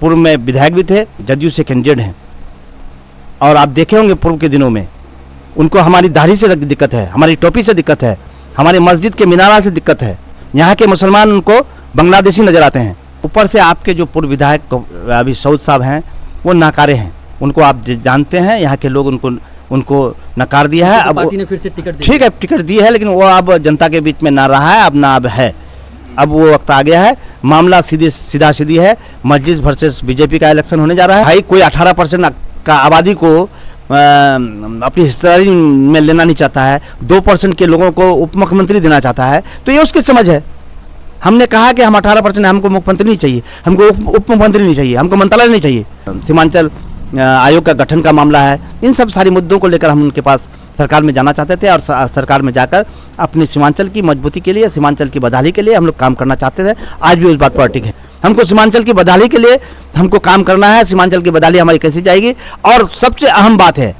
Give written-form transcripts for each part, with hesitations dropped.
पूर्व में विधायक भी थे, जदयू से कैंडिडेट हैं। और आप देखे होंगे पूर्व के दिनों में उनको हमारी दाढ़ी से दिक्कत है, हमारी टोपी से दिक्कत है, हमारी मस्जिद के मीनारा से दिक्कत है। यहाँ के मुसलमान उनको बांग्लादेशी नज़र आते हैं। ऊपर से आपके जो पूर्व विधायक अभी सऊद साहब हैं वो नाकारे हैं, उनको आप जानते हैं। यहाँ के लोग उनको नकार दिया है। अब पार्टी ने फिर से टिकट दी, ठीक है टिकट दी है, लेकिन वो अब जनता के बीच में ना रहा है, अब ना अब है। अब वो वक्त आ गया है, मामला सीधा सीधी है। मजलिस वर्सेस बीजेपी का इलेक्शन होने जा रहा है। भाई कोई 18% का आबादी को अपनी हिस्सेदारी में लेना नहीं चाहता है, 2% के लोगों को उप मुख्यमंत्री देना चाहता है, तो ये उसकी समझ है। हमने कहा कि हम 18% हमको मुख्यमंत्री नहीं चाहिए, हमको उप मुख्यमंत्री नहीं चाहिए, हमको मंत्रालय नहीं चाहिए। सीमांचल आयोग का गठन का मामला है, इन सब सारी मुद्दों को लेकर हम उनके पास सरकार में जाना चाहते थे और सरकार में जाकर अपने सीमांचल की मजबूती के लिए, सीमांचल की बदहाली के लिए हम लोग काम करना चाहते थे। आज भी उस बात पर अटिक है। हमको सीमांचल की बदहाली के लिए हमको काम करना है। सीमांचल की बदहाली हमारी कैसी जाएगी? और सबसे अहम बात है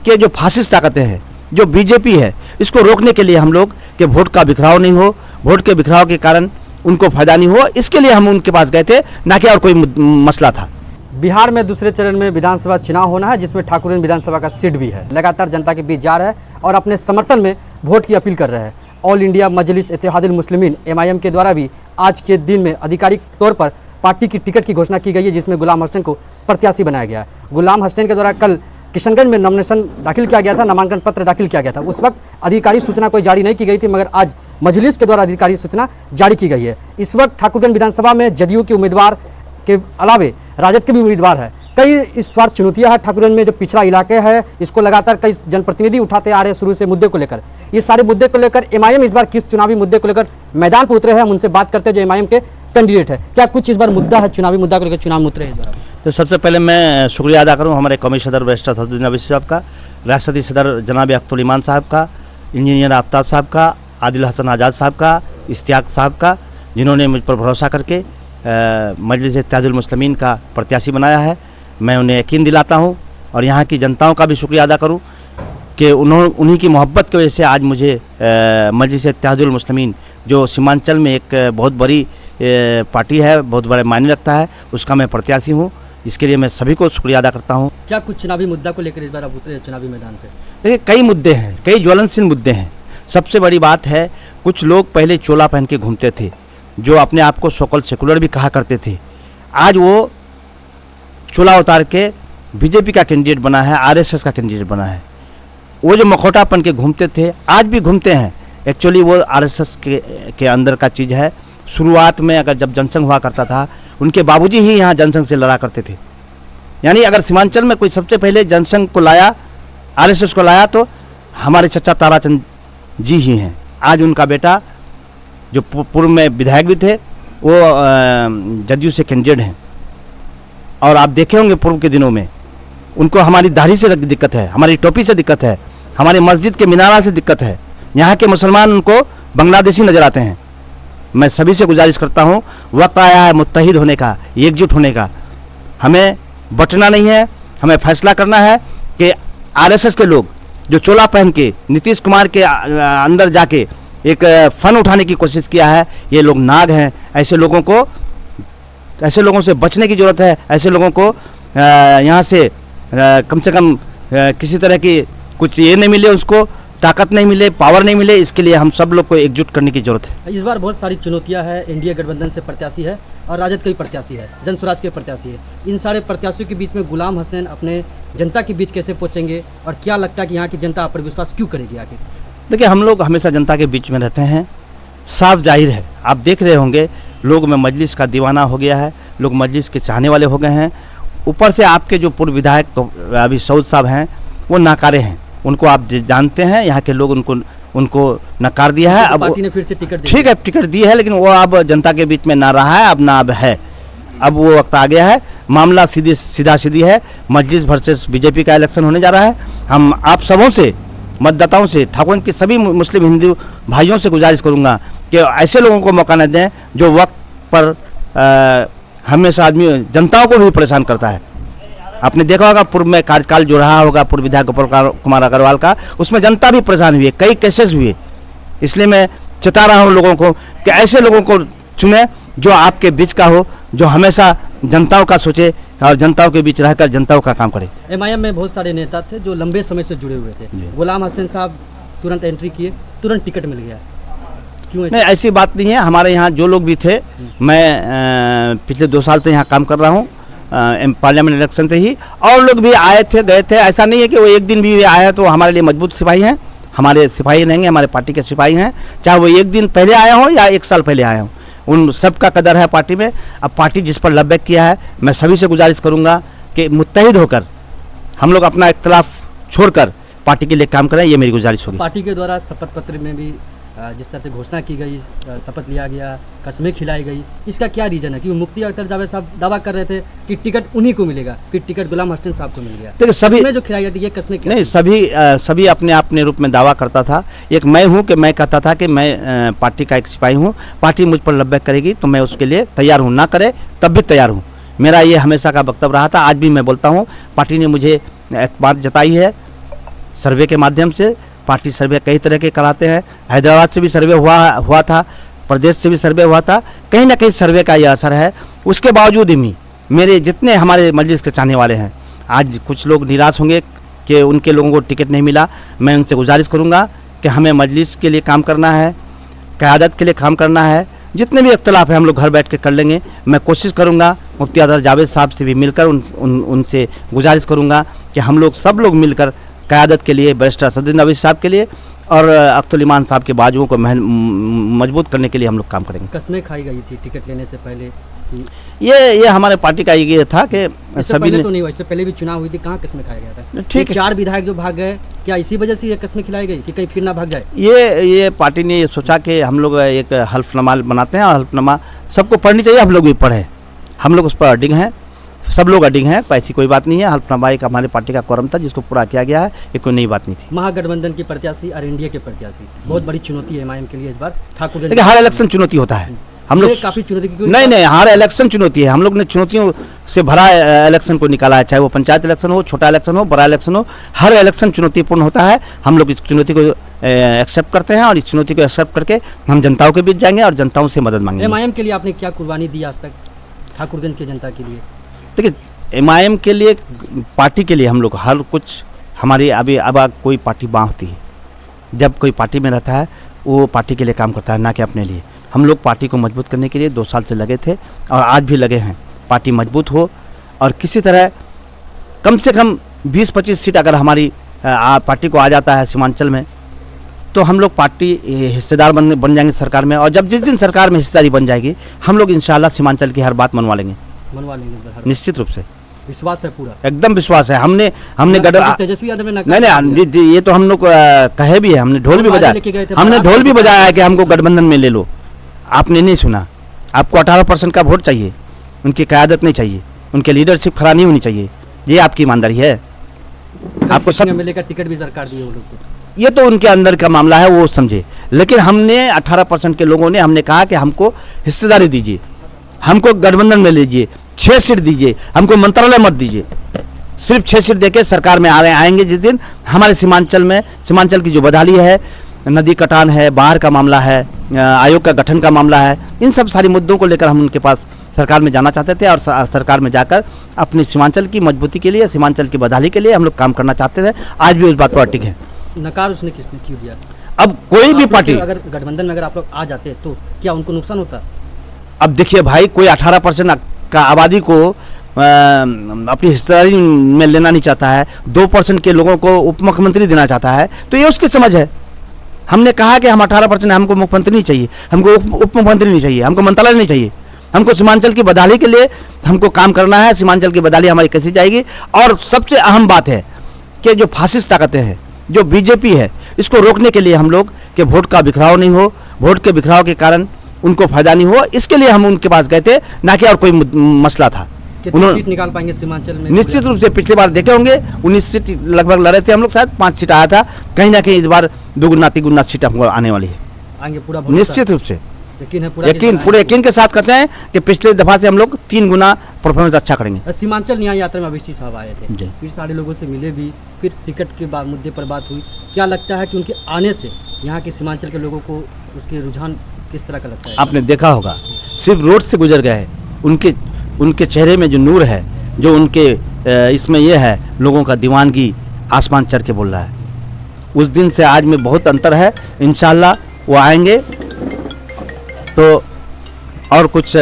कि जो फासिस्ट ताकतें हैं, जो बीजेपी है, इसको रोकने के लिए हम लोग कि वोट का बिखराव नहीं हो, वोट के बिखराव के कारण उनको फायदा नहीं हो, इसके लिए हम उनके पास गए थे, ना कि और कोई मसला था। बिहार में दूसरे चरण में विधानसभा चुनाव होना है, जिसमें ठाकुरगंज विधानसभा का सीट भी है। लगातार जनता के बीच जा रहा है और अपने समर्थन में वोट की अपील कर रहे हैं। ऑल इंडिया मजलिस इत्तेहादुल मुस्लिमीन MIM के द्वारा भी आज के दिन में आधिकारिक तौर पर पार्टी की टिकट की घोषणा की गई है, जिसमें गुलाम हसन को प्रत्याशी बनाया गया है। गुलाम हसन के द्वारा कल किशनगंज में नॉमिनेशन दाखिल किया गया था, नामांकन पत्र दाखिल किया गया था। उस वक्त आधिकारिक सूचना कोई जारी नहीं की गई थी, मगर आज मजलिस के द्वारा आधिकारिक सूचना जारी की गई है। इस वक्त ठाकुरगंज विधानसभा में जदयू के उम्मीदवार के अलावे राजद के भी उम्मीदवार है। कई इस बार चुनौतियां हैं ठाकुरगंज में, जो पिछड़ा इलाके है, इसको लगातार कई जनप्रतिनिधि उठाते आ रहे हैं शुरू से मुद्दे को लेकर। ये सारे मुद्दे को लेकर MIM इस बार किस चुनावी मुद्दे को लेकर मैदान पर उतरे हैं, हम उनसे बात करते हैं जो MIM के कैंडिडेट है। क्या कुछ इस बार मुद्दा है, चुनावी मुद्दा को लेकर चुनाव में उतरे हैं? तो सबसे पहले मैं शुक्रिया अदा करूँ हमारे कौमी सदर बैरिस्टर असदुद्दीन अवैसी साहब का, रियासती सदर जनाब अख्तरुल ईमान साहब का, इंजीनियर आफ्ताब साहब का, आदिल हसन आज़ाद साहब का, इश्तियाक साहब का, जिन्होंने मुझ पर भरोसा करके मजलिस इत्तेहादुल मुस्लिमीन का प्रत्याशी बनाया है। मैं उन्हें यकीन दिलाता हूँ और यहाँ की जनताओं का भी शुक्रिया अदा करूँ कि उन्हीं की मोहब्बत की वजह से आज मुझे मजलिस इत्तेहादुल मुस्लिमीन, जो सीमांचल में एक बहुत बड़ी पार्टी है, बहुत बड़े मायने रखता है, उसका मैं प्रत्याशी हूँ। इसके लिए मैं सभी को शुक्रिया अदा करता हूँ। क्या कुछ चुनावी मुद्दा को लेकर इस बार आप उतरे चुनावी मैदान पे? देखिए, कई मुद्दे हैं, कई ज्वलनशील मुद्दे हैं। सबसे बड़ी बात है, कुछ लोग पहले चोला पहन के घूमते थे, जो अपने आप को सोकल सेकुलर भी कहा करते थे। आज वो चोला उतार के बीजेपी का कैंडिडेट बना है, RSS का कैंडिडेट बना है। वो जो मखौटा पहन के घूमते थे, आज भी घूमते हैं। एक्चुअली वो RSS के अंदर का चीज़ है। शुरुआत में अगर जब जनसंघ हुआ करता था, उनके बाबूजी ही यहाँ जनसंघ से लड़ा करते थे। यानी अगर सीमांचल में कोई सबसे पहले जनसंघ को लाया, RSS को लाया, तो हमारे चचा ताराचंद जी ही हैं। आज उनका बेटा जो पूर्व में विधायक भी थे, वो जदयू से कैंडिडेट हैं। और आप देखे होंगे पूर्व के दिनों में उनको हमारी दाढ़ी से दिक्कत है, हमारी टोपी से दिक्कत है, हमारी मस्जिद के मीनारा से दिक्कत है। यहाँ के मुसलमान उनको बांग्लादेशी नज़र आते हैं। मैं सभी से गुजारिश करता हूँ, वक्त आया है मुत्तहिद होने का, एकजुट होने का। हमें बटना नहीं है, हमें फैसला करना है कि RSS के लोग जो चोला पहन के नीतीश कुमार के अंदर जाके एक फन उठाने की कोशिश किया है, ये लोग नाग हैं। ऐसे लोगों से बचने की ज़रूरत है। ऐसे लोगों को यहाँ से कम किसी तरह की कुछ ये नहीं मिले, उसको ताकत नहीं मिले, पावर नहीं मिले। इसके लिए हम सब लोग को एकजुट करने की जरूरत है। इस बार बहुत सारी चुनौतियां हैं। NDA गठबंधन से प्रत्याशी है और राजद का भी प्रत्याशी है, जन स्वराज के प्रत्याशी है। इन सारे प्रत्याशियों के बीच में गुलाम हसन अपने जनता के बीच कैसे पहुँचेंगे और क्या लगता है कि यहाँ की जनता पर विश्वास क्यों करेगी आखिर? देखिए, हम लोग हमेशा जनता के बीच में रहते हैं। साफ जाहिर है, आप देख रहे होंगे, लोग में मजलिस का दीवाना हो गया है, लोग मजलिस के चाहने वाले हो गए हैं। ऊपर से आपके जो पूर्व विधायक अभी सऊद साहब हैं, वो नाकारे हैं, उनको आप जानते हैं। यहाँ के लोग उनको नकार दिया है। अब पार्टी ने फिर से टिकट ठीक है टिकट दी है, लेकिन वो अब जनता के बीच में ना रहा है, अब ना अब है। अब वो वक्त आ गया है, मामला सीधा सीधी है। मजलिस वर्सेस बीजेपी का इलेक्शन होने जा रहा है। हम आप सबों से, मतदाताओं से, ठाकुर के सभी मुस्लिम हिंदू भाइयों से गुजारिश करूंगा कि ऐसे लोगों को मौका न दें जो वक्त पर हमेशा आदमी जनताओं को भी परेशान करता है। आपने देखा होगा पूर्व में कार्यकाल जो रहा होगा पूर्व विधायक गोपाल कुमार अग्रवाल का, उसमें जनता भी परेशान हुई है, कई केसेस हुए। इसलिए मैं चेता रहा हूँ लोगों को कि ऐसे लोगों को चुने जो आपके बीच का हो, जो हमेशा जनताओं का सोचे और जनताओं के बीच रहकर जनताओं का काम करे। एमआईएम में बहुत सारे नेता थे जो लंबे समय से जुड़े हुए थे। जी। गुलाम हसन साहब तुरंत एंट्री किए, तुरंत टिकट मिल गया, क्यों ऐसा? नहीं, ऐसी बात नहीं है। हमारे यहाँ जो लोग भी थे, मैं पिछले 2 साल से यहाँ काम कर रहा हूँ, पार्लियामेंट इलेक्शन से ही, और लोग भी आए थे गए थे। ऐसा नहीं है कि वो एक दिन भी आया तो हमारे लिए मजबूत सिपाही हैं, हमारे सिपाही रहेंगे, हमारे पार्टी के सिपाही हैं, चाहे वो एक दिन पहले आए हों या 1 साल पहले आए हों, उन सबका कदर है पार्टी में। अब पार्टी जिस पर लब्बैक किया है, मैं सभी से गुजारिश करूँगा कि मुत्तहिद होकर हम लोग अपना इख्तलाफ छोड़कर पार्टी के लिए काम करें, ये मेरी गुजारिश होगी। पार्टी के द्वारा शपथ पत्र में भी जिस तरह से घोषणा की गई, शपथ लिया गया, कस्में खिलाई गई, इसका क्या रीज़न है? क्योंकि मुफ्ती अख्तर जावेद साहब दावा कर रहे थे कि टिकट उन्हीं को मिलेगा, फिर टिकट गुलाम हसन साहब को मिल गया। देखिए, सभी कस्में जो खिलाई जाती है, कस्में क्या? नहीं, सभी अपने अपने रूप में दावा करता था। एक मैं हूं कि मैं कहता था कि मैं पार्टी का एक सिपाही हूं, पार्टी मुझ पर लब्बैक करेगी तो मैं उसके लिए तैयार हूं, ना करे तब भी तैयार हूं। मेरा ये हमेशा का वक्तव्य रहा था, आज भी मैं बोलता हूं। पार्टी ने मुझे एतमाद जताई है सर्वे के माध्यम से। पार्टी सर्वे कई तरह के कराते हैं, हैदराबाद से भी सर्वे हुआ था, प्रदेश से भी सर्वे हुआ था, कहीं ना कहीं सर्वे का ये असर है। उसके बावजूद भी मेरे जितने हमारे मजलिस के चाहने वाले हैं, आज कुछ लोग निराश होंगे कि उनके लोगों को टिकट नहीं मिला। मैं उनसे गुजारिश करूंगा कि हमें मजलिस के लिए काम करना है, क़यादत के लिए काम करना है। जितने भी इख्तलाफ है हम लोग घर बैठ के कर लेंगे। मैं कोशिश करूंगा मुफ्ती अख्तर जावेद साहब से भी मिलकर उनसे गुजारिश करूंगा कि हम लोग सब लोग मिलकर क़यादत के लिए, बैरिस्टर असदुद्दीन ओवैसी साहब के लिए और अख्तुल ईमान साहब के बाजुओं को मजबूत करने के लिए हम लोग काम करेंगे। कस्में खाई गई थी टिकट लेने से पहले कि ये हमारे पार्टी का ये था कि इससे सभी पहले ने, तो नहीं हुआ, इससे पहले भी चुनाव हुई थी, कहाँ कस्में खाया गया था? ठीक है। 4 विधायक जो भाग गए, क्या इसी वजह से ये कस्में खिलाई गई कि कहीं फिर ना भाग जाए? ये पार्टी ने ये सोचा कि हम लोग एक हल्फनामा बनाते हैं और हल्फनामा सबको पढ़नी चाहिए, हम लोग भी पढ़े, हम लोग उस पर अडिग हैं, सब लोग अडिग हैं, ऐसी कोई बात नहीं है। हल्फनामा एक हमारे पार्टी का कोरम था जिसको पूरा किया गया है, ये कोई नई बात नहीं थी। महागठबंधन की प्रत्याशी और एनडीए के प्रत्याशी, बहुत बड़ी चुनौती है एमआईएम के लिए इस बार। ठाकुर देखिए, हर इलेक्शन चुनौती होता है, हम लोग काफ़ी चुनौती की नहीं, हर इलेक्शन चुनौती है। हम लोग ने चुनौतियों से भरा इलेक्शन को निकाला है, चाहे वो पंचायत इलेक्शन हो, छोटा इलेक्शन हो, बड़ा इलेक्शन हो, हर इलेक्शन चुनौतीपूर्ण होता है। हम लोग इस चुनौती को एक्सेप्ट करते हैं और इस चुनौती को एक्सेप्ट करके हम जनताओं के बीच जाएंगे और जनताओं से मदद मांगेंगे। एमआईएम के लिए आपने क्या कुर्बानी दी आज तक ठाकुरगंज की जनता के लिए? देखिए, एमआईएम के लिए, पार्टी के लिए हम लोग हर कुछ, हमारी अब कोई पार्टी बाँ होती है, जब कोई पार्टी में रहता है वो पार्टी के लिए काम करता है, ना कि अपने लिए। हम लोग पार्टी को मजबूत करने के लिए 2 साल से लगे थे और आज भी लगे हैं। पार्टी मजबूत हो और किसी तरह कम से कम 20-25 सीट अगर हमारी पार्टी को आ जाता है सीमांचल में, तो हम लोग पार्टी हिस्सेदार बन जाएंगे सरकार में। और जब जिस दिन सरकार में हिस्सेदारी बन जाएगी, हम लोग इंशाल्लाह सीमांचल की हर बात मनवा लेंगे इस बार? निश्चित रूप से, विश्वास है पूरा? एकदम विश्वास है। हमने तेजस्वी यादव ने नहीं, ये तो हम लोग कहे भी है, हमने ढोल भी बजाया, हमने ढोल भी बजाया है कि हमको गठबंधन में ले लो। आपने नहीं सुना। आपको 18% का वोट चाहिए, उनकी क़यादत नहीं चाहिए, उनके लीडरशिप खड़ा नहीं होनी चाहिए, ये आपकी ईमानदारी है। आपको सब एमएलए का टिकट भी सरकार दिए वो लोग तो। ये तो उनके अंदर का मामला है, वो समझे। लेकिन हमने 18% के लोगों ने हमने कहा कि हमको हिस्सेदारी दीजिए, हमको गठबंधन में लीजिए, 6 सीट दीजिए, हमको मंत्रालय मत दीजिए। सिर्फ 6 सीट देके सरकार में आएंगे जिस दिन हमारे सीमांचल की जो बदहाली है, नदी कटान है, बाढ़ का मामला है, आयोग का गठन का मामला है, इन सब सारी मुद्दों को लेकर हम उनके पास सरकार में जाना चाहते थे और सरकार में जाकर अपनी सीमांचल की मजबूती के लिए, सीमांचल की बदहाली के लिए हम लोग काम करना चाहते थे। आज भी उस बात पर अटिक है। नकार उसने किसने क्यों दिया? अब कोई भी पार्टी, अगर गठबंधन में अगर आप लोग आ जाते तो क्या उनको नुकसान होता? अब देखिए भाई, कोई 18% का आबादी को अपनी हिस्सेदारी में लेना नहीं चाहता है, 2% के लोगों को उप मुख्यमंत्री देना चाहता है, तो ये उसकी समझ है। हमने कहा कि हम 18%, हमको मुख्यमंत्री नहीं चाहिए, हमको उप मुख्यमंत्री नहीं चाहिए, हमको मंत्रालय नहीं चाहिए, हमको सीमांचल की बदहाली के लिए हमको काम करना है। सीमांचल की बदहाली हमारी कैसी जाएगी? और सबसे अहम बात है कि जो फासिस्ट ताकतें हैं, जो बीजेपी है, इसको रोकने के लिए हम लोग कि वोट का बिखराव नहीं हो, वोट के बिखराव के कारण उनको फायदा नहीं हो, इसके लिए हम उनके पास गए थे, ना कि और कोई मसला था। कितनी सीट निकाल पाएंगे सीमांचल में? निश्चित रूप से पिछली बार देखे होंगे 19 सीट लगभग लड़े थे हम लोग, शायद 5 सीट आया था। कहीं ना कहीं इस बार 2-3 सीट हमको आने वाली है, आएंगे पूरा निश्चित रूप से। यकीन है पूरा? पूरे यकीन के साथ कहते हैं कि पिछले दफा से हम लोग 3 गुना परफॉर्मेंस अच्छा करेंगे। सीमांचल न्याय यात्रा में ओवैसी साहब आए थे, जी। फिर सारे लोगों से मिले भी, फिर टिकट के मुद्दे पर बात हुई। क्या लगता है कि उनके आने से यहाँ के सीमांचल के लोगों को उसके रुझान किस तरह का लगता है? आपने देखा होगा, सिर्फ रोड से गुजर गए, उनके उनके चेहरे में जो नूर है, जो उनके इसमें ये है, लोगों का दीवानगी आसमान चढ़ के बोल रहा है। उस दिन से आज में बहुत अंतर है। इंशाल्लाह वो आएंगे तो और कुछ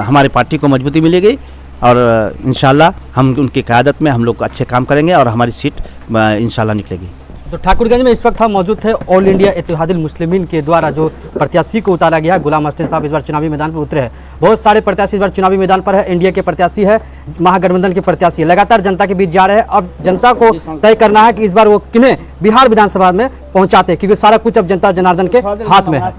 हमारे पार्टी को मजबूती मिलेगी और इंशाल्लाह हम उनकी क़यादत में हम लोग अच्छे काम करेंगे और हमारी सीट इंशाल्लाह निकलेगी। तो ठाकुरगंज में इस वक्त हम मौजूद थे। ऑल इंडिया इत्तेहादुल मुस्लिमीन के द्वारा जो प्रत्याशी को उतारा गया है, गुलाम हसन साहब इस बार चुनावी मैदान पर उतरे हैं। बहुत सारे प्रत्याशी इस बार चुनावी मैदान पर है। एनडीए के प्रत्याशी है, महागठबंधन के प्रत्याशी है, लगातार जनता के बीच जा रहे हैं। अब जनता को तय करना है कि इस बार वो किन्हें बिहार विधानसभा में पहुंचाते हैं, क्योंकि सारा कुछ अब जनता जनार्दन के हाथ में है।